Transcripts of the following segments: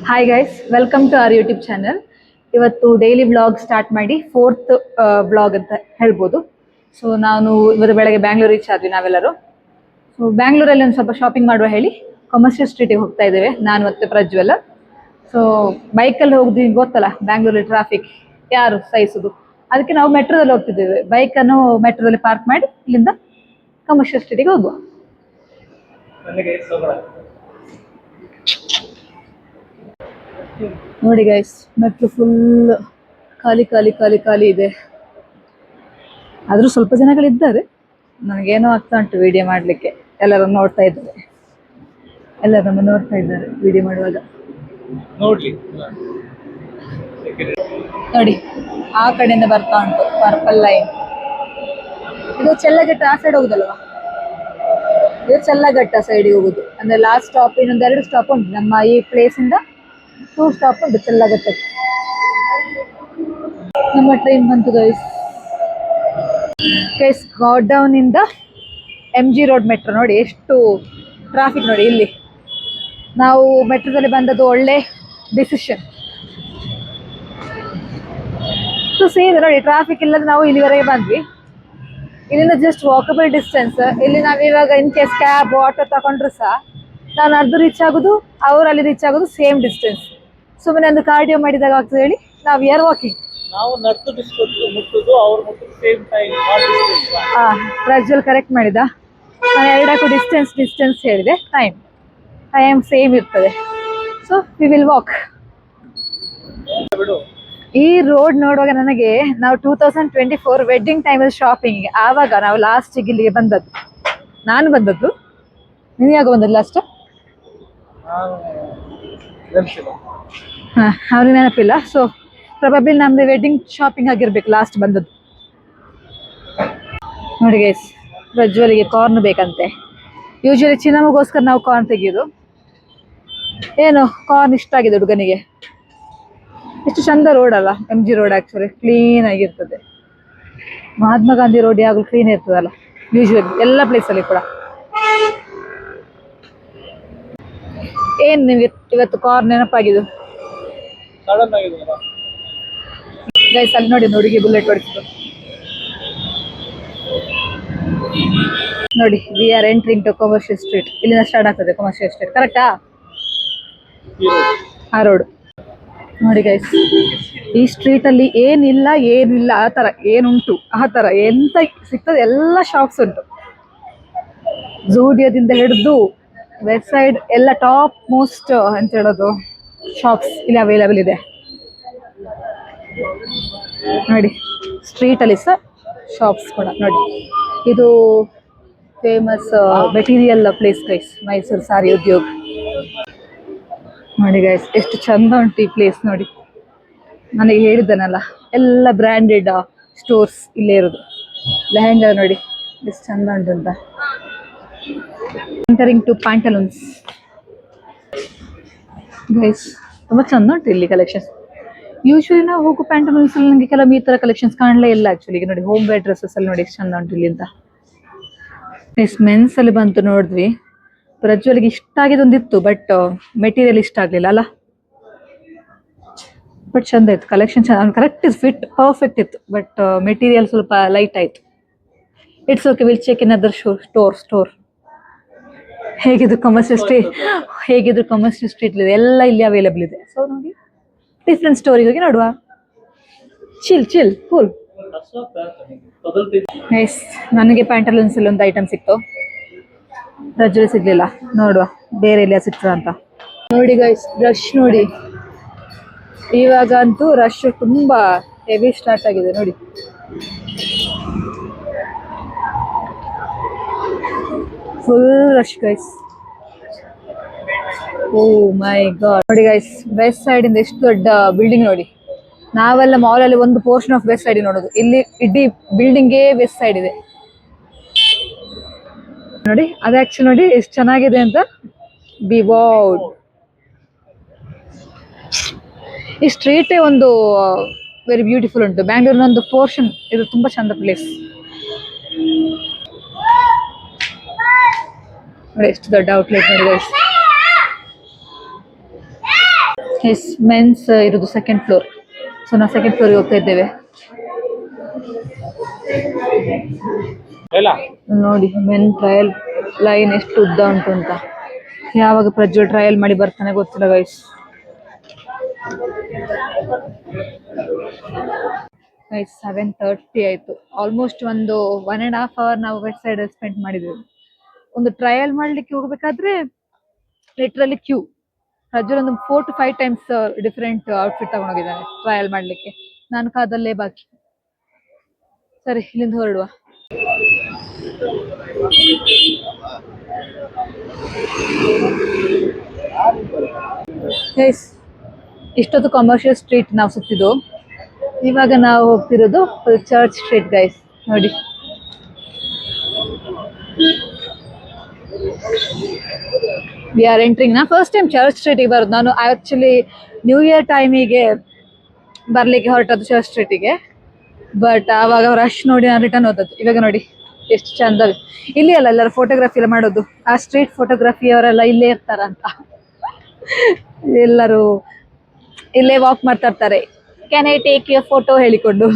Hi guys, welcome to our YouTube channel. ಇವತ್ತು daily vlog start ಮಾಡಿ fourth vlog ಅಂತ ಹೇಳ್ಬೋದು. ಸೊ ನಾನು ಇವತ್ತು ಬೆಳಗ್ಗೆ ಬ್ಯಾಂಗ್ಳೂರ್ ರೀಚ್ ಆದ್ವಿ ನಾವೆಲ್ಲರೂ. ಸೊ ಬ್ಯಾಂಗ್ಳೂರಲ್ಲಿ ಒಂದು ಸ್ವಲ್ಪ ಶಾಪಿಂಗ್ ಮಾಡುವ ಹೇಳಿ ಕಮರ್ಷಿಯಲ್ ಸ್ಟ್ರೀಟಿಗೆ ಹೋಗ್ತಾ ಇದ್ದೇವೆ, ನಾನು ಮತ್ತು ಪ್ರಜ್ವಲ್. ಸೊ ಬೈಕಲ್ಲಿ ಹೋಗಿದ್ವಿ, ಗೊತ್ತಲ್ಲ ಬ್ಯಾಂಗ್ಳೂರಲ್ಲಿ ಟ್ರಾಫಿಕ್ ಯಾರು ಸಹಿಸೋದು, ಅದಕ್ಕೆ ನಾವು ಮೆಟ್ರೋದಲ್ಲಿ ಹೋಗ್ತಿದ್ದೇವೆ. ಬೈಕನ್ನು ಮೆಟ್ರೋದಲ್ಲಿ ಪಾರ್ಕ್ ಮಾಡಿ ಇಲ್ಲಿಂದ ಕಮರ್ಷಿಯಲ್ ಸ್ಟ್ರೀಟಿಗೆ ಹೋಗುವ. ನೋಡಿ ಗೈಸ್, ಮೆಟ್ರೋ ಫುಲ್ ಖಾಲಿ ಖಾಲಿ ಖಾಲಿ ಖಾಲಿ ಇದೆ. ಆದರೂ ಸ್ವಲ್ಪ ಜನಗಳಿದ್ದಾರೆ. ನನಗೇನೋ ಆಗ್ತಾ ಉಂಟು ವಿಡಿಯೋ ಮಾಡಲಿಕ್ಕೆ. ಎಲ್ಲರೂ ನೋಡ್ತಾ ಇದ್ದಾರೆ, ಎಲ್ಲರೂ ನಮ್ಮ ನೋಡ್ತಾ ಇದ್ದಾರೆ ವಿಡಿಯೋ ಮಾಡುವಾಗ. ನೋಡಿ ಆ ಕಡೆಯಿಂದ ಬರ್ತಾ ಉಂಟು ಪರ್ಪಲ್ ಲೈನ್. ಇದು ಚೆಲ್ಲಘಟ್ಟ ಆ ಸೈಡ್ ಹೋಗುದಲ್ವಾ? ಇದು ಚೆಲ್ಲಘಟ್ಟ ಸೈಡಿಗೆ ಹೋಗುದು. ಅಂದ್ರೆ ಲಾಸ್ಟ್ ಸ್ಟಾಪ್ ಇನ್ನೊಂದು 2 ಸ್ಟಾಪ್ ಉಂಟು ನಮ್ಮ ಈ ಪ್ಲೇಸ್ ಇಂದ. 2 ಸ್ಟಾಪ್ ಉಂಟು ಚೆಲ್ಲಘಟ್ಟ. ನಮ್ಮ ಟ್ರೈನ್ ಬಂತು ಗೈಸ್. ಗಾಡ್ಡೌನ್ ಇಂದ MG ರೋಡ್ ಮೆಟ್ರೋ. ನೋಡಿ ಎಷ್ಟು ಟ್ರಾಫಿಕ್ ನೋಡಿ ಇಲ್ಲಿ. ನಾವು ಮೆಟ್ರೋದಲ್ಲಿ ಬಂದದ್ದು ಒಳ್ಳೆ ಡಿಸಿಷನ್. ಸೊ ಸೀದಾ ನೋಡಿ ಟ್ರಾಫಿಕ್ ಇಲ್ಲದೆ ನಾವು ಇಲ್ಲಿವರೆಗೆ ಬಂದ್ವಿ. ಇಲ್ಲಿಂದ ಜಸ್ಟ್ ವಾಕಬಲ್ ಡಿಸ್ಟೆನ್ಸ್. ಇಲ್ಲಿ ನಾವಿವಾಗ ಇನ್ ಕೇಸ್ ಕ್ಯಾಬ್ ಆಟೋ ತಗೊಂಡ್ರು ಸಹ ನಾನು ಅರ್ಧ ರೀಚ್ ಆಗೋದು, ಅವ್ರು ಅಲ್ಲಿ ರೀಚ್ ಆಗೋದು ಸೇಮ್ ಡಿಸ್ಟೆನ್ಸ್. ಸುಮ್ಮನೆ ಒಂದು ಕಾರ್ಡಿಯೋ ಮಾಡಿದಾಗ ಆಗ್ತದೆ ಹೇಳಿ. ನಾವು we are walking. Prajwal correct ಮಾಡಿದ. ನಾನು ಎರಡಕ್ಕೂ ಡಿಸ್ಟೆನ್ಸ್ ಹೇಳಿದೆ. ಟೈಮ್ ಸೇಮ್ ಇರ್ತದೆ. So we will walk. ಈ ರೋಡ್ ನೋಡುವಾಗ ನನಗೆ ನಾವು 2024 ವೆಡ್ಡಿಂಗ್ ಟೈಮಲ್ಲಿ ಶಾಪಿಂಗ್, ಆವಾಗ ನಾವು ಲಾಸ್ಟಿಗೆ ಇಲ್ಲಿಗೆ ಬಂದದ್ದು. ನಾನು ಬಂದದ್ದು, ನೀನು ಯಾವಾಗ ಬಂದದ್ದು ಲಾಸ್ಟ್? ಅವ್ರಿಗೆ ನೆನಪಿಲ್ಲ. ಸೊ ಪ್ರೊಬಬ್ಲಿ ನಮ್ದು ವೆಡ್ಡಿಂಗ್ ಶಾಪಿಂಗ್ ಆಗಿರ್ಬೇಕು ಲಾಸ್ಟ್ ಬಂದದ್ದು. ನೋಡಿ ಗೈಸ್, ಪ್ರಜ್ವಲಿಗೆ ಕಾರ್ನ್ ಬೇಕಂತೆ. ಯೂಶಲಿ ಚಿನ್ನಮಗೋಸ್ಕರ ನಾವು ಕಾರ್ನ್ ತೆಗೆಯೋದು. ಏನು ಕಾರ್ನ್ ಇಷ್ಟ ಆಗಿದೆ ಹುಡುಗನಿಗೆ. ಎಷ್ಟು ಚಂದ ರೋಡ್ ಅಲ್ಲ MG ರೋಡ್. ಆಕ್ಚುಲಿ ಕ್ಲೀನ್ ಆಗಿರ್ತದೆ. ಮಹಾತ್ಮ ಗಾಂಧಿ ರೋಡ್ ಯಾವಾಗಲೂ ಕ್ಲೀನ್ ಇರ್ತದಲ್ಲ ಯೂಶುವಲಿ ಎಲ್ಲ ಪ್ಲೇಸಲ್ಲಿ ಕೂಡ. ಏನ್ ನಿಮ್ಗೆ ಇವತ್ತು ಕಾರ್ನ್ ನೆನಪಾಗಿದ್ದು? ಗೈಸ್ ಅಲ್ಲಿ ನೋಡಿ ಹುಡುಗಿ ಬುಲೆಟ್ ಹೊಡಿಸಿದ್ರು ನೋಡಿ. We are entering to commercial street. ಇಲ್ಲಿಂದ ಸ್ಟಾರ್ಟ್ ಆಗ್ತದೆ ಕಮರ್ಷಿಯಲ್ ಸ್ಟ್ರೀಟ್. ಕರೆಕ್ಟಾ? ಆ ರೋಡ್ ನೋಡಿ ಗೈಸ್. ಈ ಸ್ಟ್ರೀಟ್ ಅಲ್ಲಿ ಏನಿಲ್ಲ ಆ ತರ ಏನುಂಟು ಆ ತರ ಎಂತ ಸಿಗ್ತದೆ ಎಲ್ಲ ಶಾಪ್ಸ್ ಉಂಟು. ಝೂಡಿಯೋದಿಂದ ಹಿಡಿದು ವೆಸ್ಟ್ ಸೈಡ್ ಎಲ್ಲ ಟಾಪ್ ಮೋಸ್ಟ್ ಅಂತ ಹೇಳೋದು ಶಾಪ್ಸ್ ಇಲ್ಲಿ ಅವೈಲೇಬಲ್ ಇದೆ. ನೋಡಿ ಸ್ಟ್ರೀಟ್ ಅಲ್ಲಿ ಸಹ ಶಾಪ್ಸ್ ಕೂಡ ನೋಡಿ. ಇದು famous material place guys, Mysuru sari Udyog. ನೋಡಿ ಗೈಸ್ ಎಷ್ಟು ಚಂದ ಉಂಟು ಈ ಪ್ಲೇಸ್ ನೋಡಿ. ನನಗೆ ಹೇಳಿದ್ದನಲ್ಲ ಎಲ್ಲ ಬ್ರ್ಯಾಂಡೆಡ್ ಸ್ಟೋರ್ಸ್ ಇಲ್ಲೇ ಇರೋದು. ಲೆಹೆಂಗಾ ನೋಡಿ ಎಷ್ಟು ಚಂದ ಉಂಟು ಅಂತ. ಎಂಟರಿಂಗ್ ಟು ಪ್ಯಾಂಟಲೂನ್ಸ್ ಗೈಸ್, ತುಂಬ ಚಂದ ಉಂಟು ಇಲ್ಲಿ ಕಲೆಕ್ಷನ್ಸ್. ಯೂಶಲಿ ನಾವು ಹೋಗೋ ಪ್ಯಾಂಟಲೂನ್ಸ್ ಅಲ್ಲಿ ನನಗೆ ಕೆಲವು ಈ ತರ ಕಲೆಕ್ಷನ್ಸ್ ಕಾಣಲೇ ಇಲ್ಲ ಆಕ್ಚುಲಿ. ನೋಡಿ ಹೋಮ್ ವೇರ್ ಡ್ರೆಸ್ಸಸ್ ಅಲ್ಲಿ ನೋಡಿ ಎಷ್ಟು ಚಂದ ಉಂಟು ಇಲ್ಲಿ ಅಂತ. ಮೆನ್ಸ್ ಅಲ್ಲಿ ಬಂತು ನೋಡಿದ್ವಿ. ಪ್ರಜ್ವಲಿಗೆ ಇಷ್ಟ ಆಗಿದೊಂದಿತ್ತು, ಬಟ್ ಮೆಟೀರಿಯಲ್ ಇಷ್ಟ ಆಗ್ಲಿಲ್ಲ ಅಲ್ಲ. ಬಟ್ ಚಂದ ಇತ್ತು ಕಲೆಕ್ಷನ್. ಕರೆಕ್ಟ್ ಫಿಟ್ ಪರ್ಫೆಕ್ಟ್ ಇತ್ತು, ಬಟ್ ಮೆಟೀರಿಯಲ್ ಸ್ವಲ್ಪ ಲೈಟ್ ಆಯ್ತು. It's okay, will check in other store. ಹೇಗಿದ್ರು ಕಮರ್ಷಿಯಲ್ ಸ್ಟ್ರೀಟ್ ಇದೆ, ಎಲ್ಲ ಇಲ್ಲಿ ಅವೈಲೇಬಲ್ ಇದೆ. ಸೊ ನೋಡಿ ಡಿಫ್ರೆಂಟ್ ಸ್ಟೋರಿಗೆ ಹೋಗಿ ನೋಡುವ. Chill cool. ನೈಸ್. ನನಗೆ ಪ್ಯಾಂಟಲೂನ್ಸ್ ಅಲ್ಲಿ ಒಂದು ಐಟಮ್ ಸಿಕ್ತು, ಪ್ರಜ್ವಲ್ ಸಿಗ್ಲಿಲ್ಲ. ನೋಡುವ ಬೇರೆ ಎಲ್ಲಿಯ ಸಿಗ್ತದ ಅಂತ. ನೋಡಿ ಗೈಸ್ ರಶ್ ನೋಡಿ. ಇವಾಗ ಅಂತೂ ರಶ್ ತುಂಬಾ ಹೆವಿ ಸ್ಟಾರ್ಟ್ ಆಗಿದೆ ನೋಡಿ. Full rush guys. Oh my God. ನೋಡಿ ಗೈಸ್ ವೆಸ್ಟ್ ಸೈಡ್ ಇಂದ ಎಷ್ಟು ದೊಡ್ಡ ಬಿಲ್ಡಿಂಗ್ ನೋಡಿ. ನಾವೆಲ್ಲ ಮಾಲ್ ಅಲ್ಲಿ ಒಂದು ಪೋರ್ಷನ್ ಆಫ್ ವೆಸ್ಟ್ ಸೈಡ್ ನೋಡೋದು, ಇಲ್ಲಿ ಇಡೀ ಬಿಲ್ಡಿಂಗೇ ವೆಸ್ಟ್ ಸೈಡ್ ಇದೆ ನೋಡಿ. ಅದು ಆಕ್ಚುಲಿ ನೋಡಿ ಎಷ್ಟು ಚೆನ್ನಾಗಿದೆ ಅಂತ. B wow. ಈ ಸ್ಟ್ರೀಟೇ ಒಂದು ವೆರಿ ಬ್ಯೂಟಿಫುಲ್ ಉಂಟು. ಬ್ಯಾಂಗ್ಳೂರಿನ ಒಂದು ಪೋರ್ಷನ್ ಇದು, ತುಂಬಾ ಚಂದ ಪ್ಲೇಸ್ ನೋಡಿ. ಎಷ್ಟು ದೊಡ್ಡ ಔಟ್ಲೆಟ್ ನೋಡಿ ಗೈಸ್. ಎಸ್ ಮೆನ್ಸ್ ಇರೋದು ಸೆಕೆಂಡ್ ಫ್ಲೋರ್. ಸೊ ನಾವು ಸೆಕೆಂಡ್ ಫ್ಲೋರ್ಗೆ ಹೋಗ್ತಾ ಇದ್ದೇವೆ. ನೋಡಿ ಮೆನ್ ಟ್ರಯಲ್ ಲೈನ್ ಎಷ್ಟು ಉದ್ದ ಉಂಟು ಅಂತ. ಯಾವಾಗ ಪ್ರಜ್ವಲ್ ಟ್ರಯಲ್ ಮಾಡಿ ಬರ್ತಾನೆ ಗೊತ್ತಿಲ್ಲ ಗೈಸ್. ಗೈಸ್ 7:30 ಆಯ್ತು. ಆಲ್ಮೋಸ್ಟ್ ಒಂದು 1.5 hour ನಾವು ವೆಸ್ಟ್ ಸೈಡ್ ಸ್ಪೆಂಡ್ ಮಾಡಿದ್ದೇವೆ. ಒಂದು ಟ್ರಯಲ್ ಮಾಡ್ಲಿಕ್ಕೆ ಹೋಗ್ಬೇಕಾದ್ರೆ ಲಿಟ್ರಲಿ ಕ್ಯೂ. ಪ್ರಜ್ವಲ್ ಒಂದು 4 to 5 times ಡಿಫರೆಂಟ್ ಔಟ್ಫಿಟ್ ತಗೊಂಡೋಗಿದ್ದಾನೆ ಟ್ರಯಲ್ ಮಾಡ್ಲಿಕ್ಕೆ. ನಾನು ಕಾದಲ್ಲೇ ಬಾಕಿ. ಸರಿ ಇಲ್ಲಿಂದ ಹೊರಡುವ. ಗೈಸ್ ಇಷ್ಟೊತ್ತು ಕಮರ್ಷಿಯಲ್ ಸ್ಟ್ರೀಟ್ ನಾವು ಸುತ್ತಿದ್ದು. ಇವಾಗ ನಾವು ಹೋಗ್ತಿರೋದು ಚರ್ಚ್ ಸ್ಟ್ರೀಟ್ ಗೈಸ್. ನೋಡಿ ವಿ ಆರ್ ಎಂಟ್ರಿಂಗ್. ನಾ ಫಸ್ಟ್ ಟೈಮ್ ಚರ್ಚ್ ಸ್ಟ್ರೀಟಿಗೆ ಬರೋದು. ನಾನು ಆಕ್ಚುಲಿ ನ್ಯೂ ಇಯರ್ ಟೈಮಿಗೆ ಬರ್ಲಿಕ್ಕೆ ಹೊರಟದ್ದು ಚರ್ಚ್ ಸ್ಟ್ರೀಟಿಗೆ. ಬಟ್ ಆವಾಗ ರಶ್ ನೋಡಿ ನಾನು ರಿಟರ್ನ್ ಹೋದದ್ದು. ಇವಾಗ ನೋಡಿ ಎಷ್ಟು ಚಂದ. ಇಲ್ಲಿ ಅಲ್ಲ ಎಲ್ಲರೂ ಫೋಟೋಗ್ರಫಿ ಎಲ್ಲ ಮಾಡೋದು. ಆ ಸ್ಟ್ರೀಟ್ ಫೋಟೋಗ್ರಫಿ ಅವರೆಲ್ಲ ಇಲ್ಲೇ ಇರ್ತಾರಂತ. ಎಲ್ಲರೂ ಇಲ್ಲೇ ವಾಕ್ ಮಾಡ್ತಾ ಇರ್ತಾರೆ. Can I take your photo ಹೇಳಿಕೊಂಡು.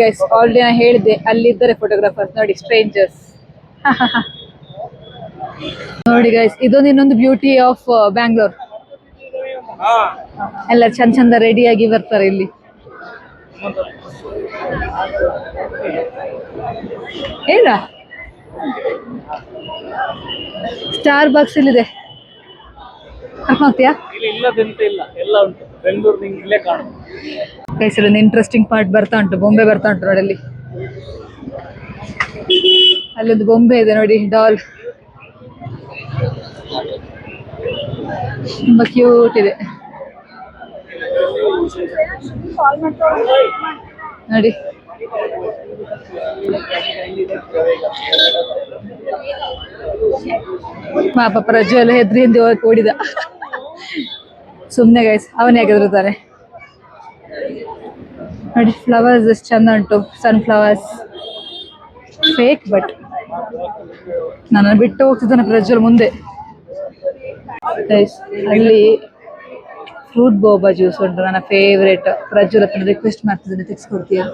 ಗೈಸ್ ಆಲ್ರೆಡಿ ನಾನು ಹೇಳಿದೆ ಅಲ್ಲಿದ್ದಾರೆ ಫೋಟೋಗ್ರಾಫರ್ಸ್. ನೋಡಿ ಸ್ಟ್ರೇಂಜರ್ಸ್. ನೋಡಿ ಗೈಸ್ ಇದೊಂದು ಇನ್ನೊಂದು ಬ್ಯೂಟಿ ಆಫ್ ಬ್ಯಾಂಗ್ಳೂರ್. ಎಲ್ಲ ಚಂದ ಚಂದ ರೆಡಿಯಾಗಿ ಬರ್ತಾರೆ ಇಲ್ಲಿ. ಏನ ಸ್ಟಾರ್ ಬಾಕ್ಸ್ ಇಲ್ಲಿದೆ. ಕರ್ಕೊಂಡ್ತೀಯಾ? ಒಂದು ಇಂಟ್ರೆಸ್ಟಿಂಗ್ ಪಾರ್ಟ್ ಬರ್ತಾ ಉಂಟು. ಬೊಂಬೆ ಬರ್ತಾ ಉಂಟು ನೋಡಿ ಅಲ್ಲಿ. ಅಲ್ಲೊಂದು ಬೊಂಬೆ ಇದೆ ನೋಡಿ, ಡಾಲ್. ತುಂಬಾ ಕ್ಯೂಟ್ ಇದೆ ನೋಡಿ. ಪಾಪ ಪ್ರಜ್ವಲ್ ಹೆದ್ರಿಂದ ಓಡಿದ. ಸುಮ್ನೆ ಗೈಸ್ ಅವನೇ ಹೆದರುತ್ತಾನೆ ನೋಡಿ. ಫ್ಲವರ್ಸ್ ಎಷ್ಟು ಚಂದ ಉಂಟು. ಸನ್ಫ್ಲವರ್ಸ್ ಫೇಕ್, ಬಟ್ ನಾನು ಬಿಟ್ಟು ಹೋಗ್ತಿದ್ದಾನೆ ಪ್ರಜ್ವಲ್ ಮುಂದೆ. ಅಲ್ಲಿ ಫ್ರೂಟ್ ಬೋಬಾ ಜ್ಯೂಸ್ ಉಂಟು, ನನ್ನ ಫೇವ್ರೇಟ್. ಪ್ರಜ್ವಲ್ ಹತ್ರ ರಿಕ್ವೆಸ್ಟ್ ಮಾಡ್ತಿದ್ದೇನೆ, ತೆಗೆಸ್ಕೊಡ್ತೀಯಾ?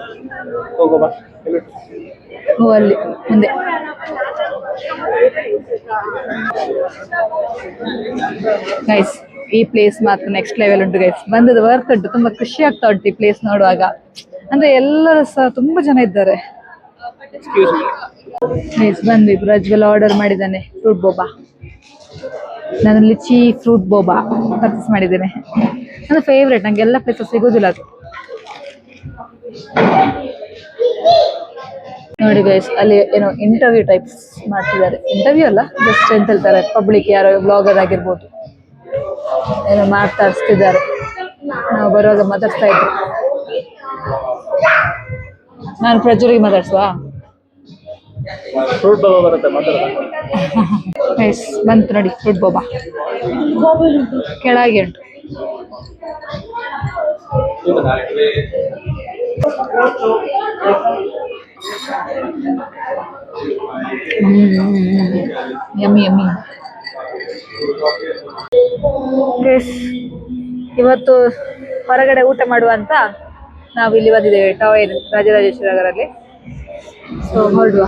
ಓ ಅಲ್ಲಿ ಮುಂದೆ. ಗೈಸ್ ಈ ಪ್ಲೇಸ್ ಮಾತ್ರ ನೆಕ್ಸ್ಟ್ ಲೆವೆಲ್ ಉಂಟು ಗೈಸ್. ಬಂದದ್ದು ವರ್ತ್ ಉಂಟು. ತುಂಬಾ ಖುಷಿ ಆಗ್ತಾ ಉಂಟು ಈ ಪ್ಲೇಸ್ ನೋಡುವಾಗ. ಅಂದ್ರೆ ಎಲ್ಲರೂ ಸಹ ತುಂಬಾ ಜನ ಇದ್ದಾರೆ. ಗೈಸ್ ಬಂದ್ವಿ. ಪ್ರಜ್ವಲ್ ಆರ್ಡರ್ ಮಾಡಿದ್ದಾನೆ ಫ್ರೂಟ್ ಬೋಬಾ. ನಾನು ಲಿಚಿ ಫ್ರೂಟ್ ಬೋಬಾ ಪರ್ಚೇಸ್ ಮಾಡಿದ್ದೇನೆ. ನನ್ನ ಫೇವ್ರೇಟ್. ನಂಗೆ ಎಲ್ಲ ಪ್ಲೇಸಸ್ ಸಿಗೋದಿಲ್ಲ ಅದು. ನೋಡಿ ಗೈಸ್ ಅಲ್ಲಿ ಏನೋ ಇಂಟರ್ವ್ಯೂ ಟೈಪ್ಸ್ ಮಾಡ್ತಿದ್ದಾರೆ. ಇಂಟರ್ವ್ಯೂ ಅಲ್ಲ, ಜಸ್ಟ್ ಎಂತ ಹೇಳ್ತಾರೆ, ಪಬ್ಲಿಕ್ ಯಾರೋ ಬ್ಲಾಗರ್ ಆಗಿರ್ಬೋದು, ಏನೋ ಮಾತಾಡಿಸ್ತಿದ್ದಾರೆ. ನಾವು ಬರುವಾಗ ಮಾತಾಡ್ಸ್ತಾ ಇದ್ರು. ನಾನು ಪ್ರಜ್ವಲಿಗೆ ಮಾತಾಡ್ಸುವ? ಗೈಸ್ ಬಂತು ನೋಡಿ ಫ್ರೂಟ್ ಬೋಬಾ. ಕೆಳಗೆ ಉಂಟು. Yummy yummy. ಗೈಸ್ ಇವತ್ತು ಹೊರಗಡೆ ಊಟ ಮಾಡುವ ಅಂತ ನಾವು ಇಲ್ಲಿ ಬಂದಿದ್ದೇವೆ, ಟವರ್ ರಾಜರಾಜೇಶ್ವರಿ ನಗರಲ್ಲಿ. ಸೊ ಹೊರಡುವ.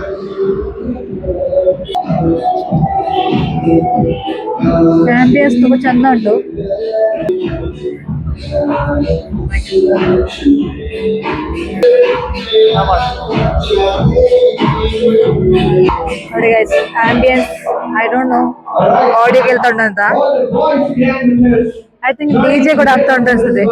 ಆಂಬಿಯನ್ಸ್ ತುಂಬಾ ಚಂದ ಉಂಟು. ನೋಡಿ guys ambience I don't know audio ಕೇಳ್ತಾ ಉಂಟಂತ. ಐ ಥಿಂಕ್ ಡಿಜೆ ಕೂಡ ಆಗ್ತಾ ಉಂಟು ಅನ್ಸುತ್ತೆ.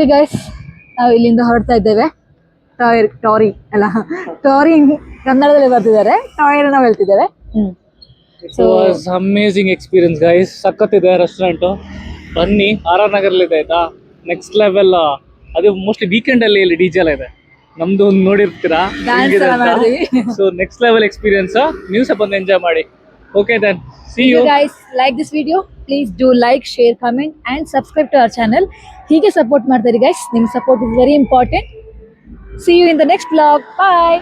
ಓಕೆ ಗೈಸ್, ನಾವು ಇಲ್ಲಿಂದ ಹೊರಡ್ತಾ ಇದ್ದೇವೆ. ಟಾರಿ ಕನ್ನಡದಲ್ಲಿ ಬರ್ತಿದ್ದಾರೆ, ಟಾಯರ್ ನಾವು ಹೇಳ್ತಿದ್ದೇವೆ. It was amazing experience guys. ಸಖತ್ತಿದೆ ರೆಸ್ಟೋರೆಂಟ್. ಬನ್ನಿ, ಆರ್ ಆರ್ ನಗರಲ್ಲಿ ಇದೆ ಆಯ್ತಾ. Next level. ಅದು ಮೋಸ್ಟ್ಲಿ ವೀಕೆಂಡ್ ಅಲ್ಲಿ ಇಲ್ಲಿ ಡಿಜೆ ಎಲ್ಲ ಇದೆ. ನಮ್ದು ಒಂದು ನೋಡಿರ್ತೀರಾ. So next level experience. ನೀವು ಸ್ವಲ್ಪ ಬಂದು ಎಂಜಾಯ್ ಮಾಡಿ. Okay then, see you guys. Like this video, please do like, share, comment and subscribe to our channel. ಹೀಗೆ ಸಪೋರ್ಟ್ ಮಾಡ್ತಾರೆ ಗೈಸ್. ನಿಮ್ಮ support is very important. See you in the next vlog. Bye.